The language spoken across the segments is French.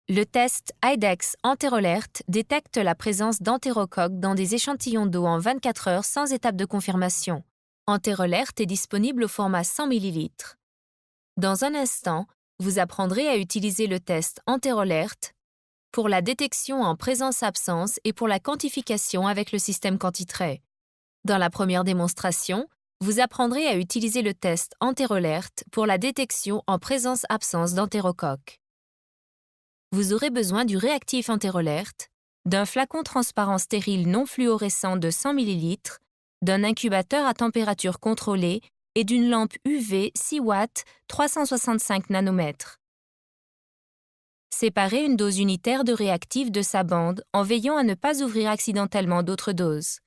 Le test IDEX Enterolert détecte la présence d'entérocoques dans des échantillons d'eau en 24 heures sans étape de confirmation. Enterolert est disponible au format 100 ml. Dans un instant, vous apprendrez à utiliser le test Enterolert pour la détection en présence-absence et pour la quantification avec le système Quantitrait. Dans la première démonstration, vous apprendrez à utiliser le test Enterolert pour la détection en présence-absence d'entérocoques. Vous aurez besoin du réactif Enterolert, d'un flacon transparent stérile non fluorescent de 100 ml, d'un incubateur à température contrôlée et d'une lampe UV 6 watts 365 nanomètres. Séparez une dose unitaire de réactif de sa bande en veillant à ne pas ouvrir accidentellement d'autres doses.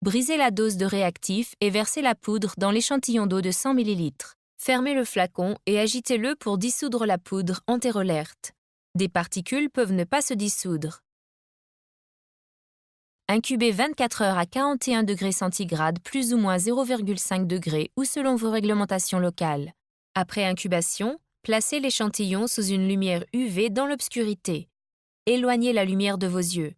Brisez la dose de réactif et versez la poudre dans l'échantillon d'eau de 100 ml. Fermez le flacon et agitez-le pour dissoudre la poudre Enterolert. Des particules peuvent ne pas se dissoudre. Incubez 24 heures à 41 degrés centigrades plus ou moins 0,5 degrés ou selon vos réglementations locales. Après incubation, placez l'échantillon sous une lumière UV dans l'obscurité. Éloignez la lumière de vos yeux.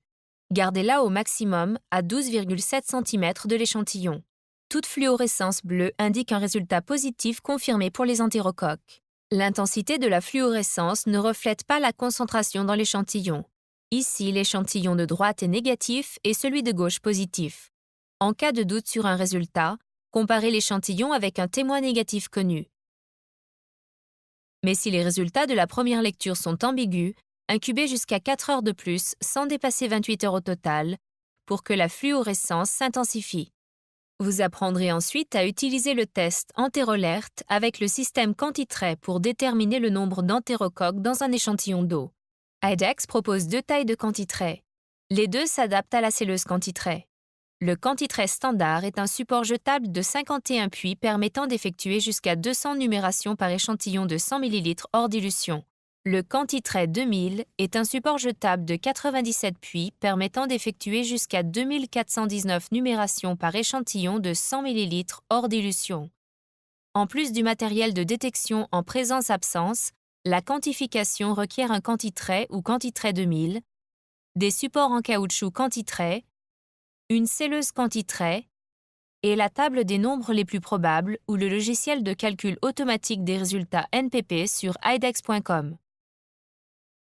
Gardez-la au maximum à 12,7 cm de l'échantillon. Toute fluorescence bleue indique un résultat positif confirmé pour les entérocoques. L'intensité de la fluorescence ne reflète pas la concentration dans l'échantillon. Ici, l'échantillon de droite est négatif et celui de gauche positif. En cas de doute sur un résultat, comparez l'échantillon avec un témoin négatif connu. Mais si les résultats de la première lecture sont ambigus, incubez jusqu'à 4 heures de plus sans dépasser 28 heures au total pour que la fluorescence s'intensifie. Vous apprendrez ensuite à utiliser le test Enterolert avec le système Quantitrait pour déterminer le nombre d'entérocoques dans un échantillon d'eau. IDEX propose 2 tailles de Quantitrait. Les deux s'adaptent à la selleuse Quantitrait. Le Quantitrait standard est un support jetable de 51 puits permettant d'effectuer jusqu'à 200 numérations par échantillon de 100 ml hors dilution. Le Quantitrait 2000 est un support jetable de 97 puits permettant d'effectuer jusqu'à 2419 numérations par échantillon de 100 ml hors dilution. En plus du matériel de détection en présence-absence, la quantification requiert un Quantitrait ou Quantitrait 2000, des supports en caoutchouc Quantitrait, une selleuse Quantitrait et la table des nombres les plus probables ou le logiciel de calcul automatique des résultats NPP sur IDEX.com.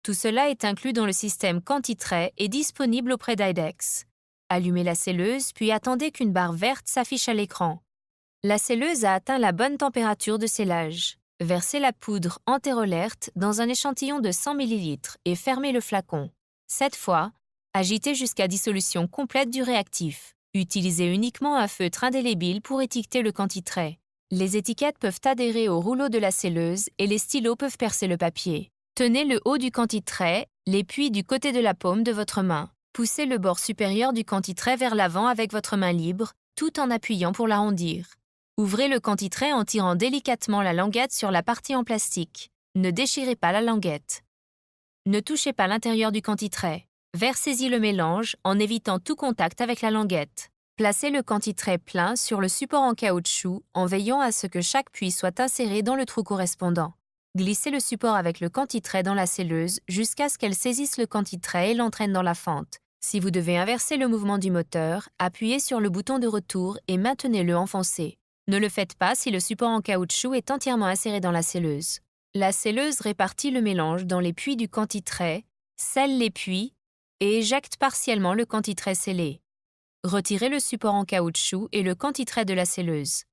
Tout cela est inclus dans le système Quantitrait et disponible auprès d'IDEX. Allumez la selleuse puis attendez qu'une barre verte s'affiche à l'écran. La selleuse a atteint la bonne température de scellage. Versez la poudre Enterolert dans un échantillon de 100 ml et fermez le flacon. Cette fois, agitez jusqu'à dissolution complète du réactif. Utilisez uniquement un feutre indélébile pour étiqueter le Quantitrait. Les étiquettes peuvent adhérer au rouleau de la selleuse et les stylos peuvent percer le papier. Tenez le haut du Quantitrait, l'aiguille du côté de la paume de votre main. Poussez le bord supérieur du Quantitrait vers l'avant avec votre main libre, tout en appuyant pour l'arrondir. Ouvrez le Quantitrait en tirant délicatement la languette sur la partie en plastique. Ne déchirez pas la languette. Ne touchez pas l'intérieur du Quantitrait. Versez-y le mélange en évitant tout contact avec la languette. Placez le Quantitrait plein sur le support en caoutchouc en veillant à ce que chaque puits soit inséré dans le trou correspondant. Glissez le support avec le Quantitrait dans la selleuse jusqu'à ce qu'elle saisisse le Quantitrait et l'entraîne dans la fente. Si vous devez inverser le mouvement du moteur, appuyez sur le bouton de retour et maintenez-le enfoncé. Ne le faites pas si le support en caoutchouc est entièrement inséré dans la selleuse. La selleuse répartit le mélange dans les puits du Quantitrait, scelle les puits et éjecte partiellement le Quantitrait scellé. Retirez le support en caoutchouc et le Quantitrait de la selleuse.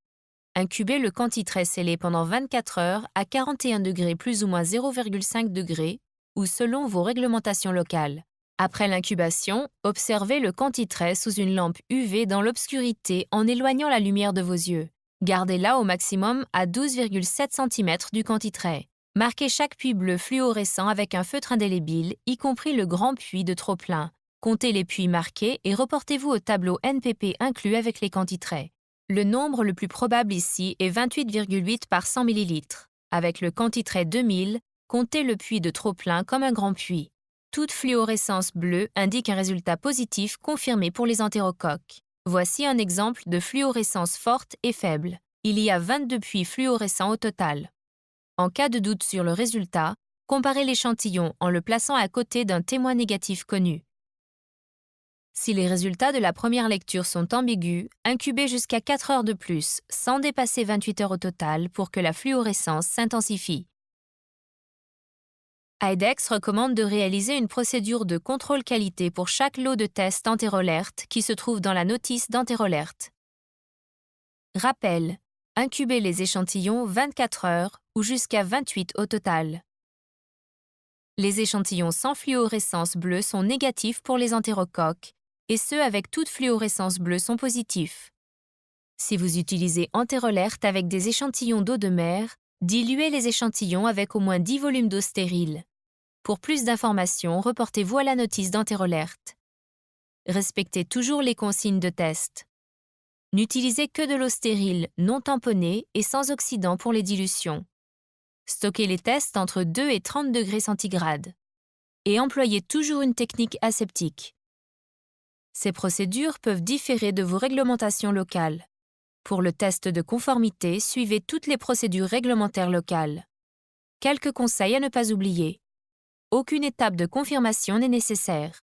Incubez le Quantitrait scellé pendant 24 heures à 41 degrés plus ou moins 0,5 degrés ou selon vos réglementations locales. Après l'incubation, observez le Quantitrait sous une lampe UV dans l'obscurité en éloignant la lumière de vos yeux. Gardez-la au maximum à 12,7 cm du Quantitrait. Marquez chaque puits bleu fluorescent avec un feutre indélébile, y compris le grand puits de trop-plein. Comptez les puits marqués et reportez-vous au tableau NPP inclus avec les Quantitraits. Le nombre le plus probable ici est 28,8 par 100 ml. Avec le Quantitrait 2000, comptez le puits de trop-plein comme un grand puits. Toute fluorescence bleue indique un résultat positif confirmé pour les entérocoques. Voici un exemple de fluorescence forte et faible. Il y a 22 puits fluorescents au total. En cas de doute sur le résultat, Comparez l'échantillon en le plaçant à côté d'un témoin négatif connu. Si les résultats de la première lecture sont ambigus, incubez jusqu'à 4 heures de plus, sans dépasser 28 heures au total pour que la fluorescence s'intensifie. IDEX recommande de réaliser une procédure de contrôle qualité pour chaque lot de tests Enterolert qui se trouve dans la notice d'Enterolert. Rappel, incubez les échantillons 24 heures ou jusqu'à 28 au total. Les échantillons sans fluorescence bleue sont négatifs pour les entérocoques et ceux avec toute fluorescence bleue sont positifs. Si vous utilisez Enterolert avec des échantillons d'eau de mer, diluez les échantillons avec au moins 10 volumes d'eau stérile. Pour plus d'informations, reportez-vous à la notice d'Enterolert. Respectez toujours les consignes de test. N'utilisez que de l'eau stérile, non tamponnée et sans oxydant pour les dilutions. Stockez les tests entre 2 et 30 degrés centigrades. Et employez toujours une technique aseptique. Ces procédures peuvent différer de vos réglementations locales. Pour le test de conformité, suivez toutes les procédures réglementaires locales. Quelques conseils à ne pas oublier. Aucune étape de confirmation n'est nécessaire.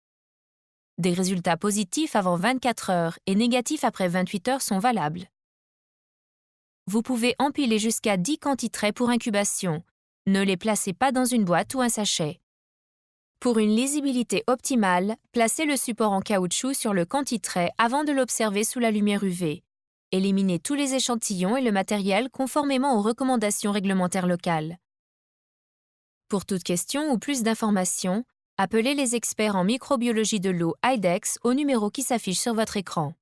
Des résultats positifs avant 24 heures et négatifs après 28 heures sont valables. Vous pouvez empiler jusqu'à 10 quantitraits pour incubation. Ne les placez pas dans une boîte ou un sachet. Pour une lisibilité optimale, placez le support en caoutchouc sur le quantitrait avant de l'observer sous la lumière UV. Éliminez tous les échantillons et le matériel conformément aux recommandations réglementaires locales. Pour toute question ou plus d'informations, appelez les experts en microbiologie de l'eau IDEX au numéro qui s'affiche sur votre écran.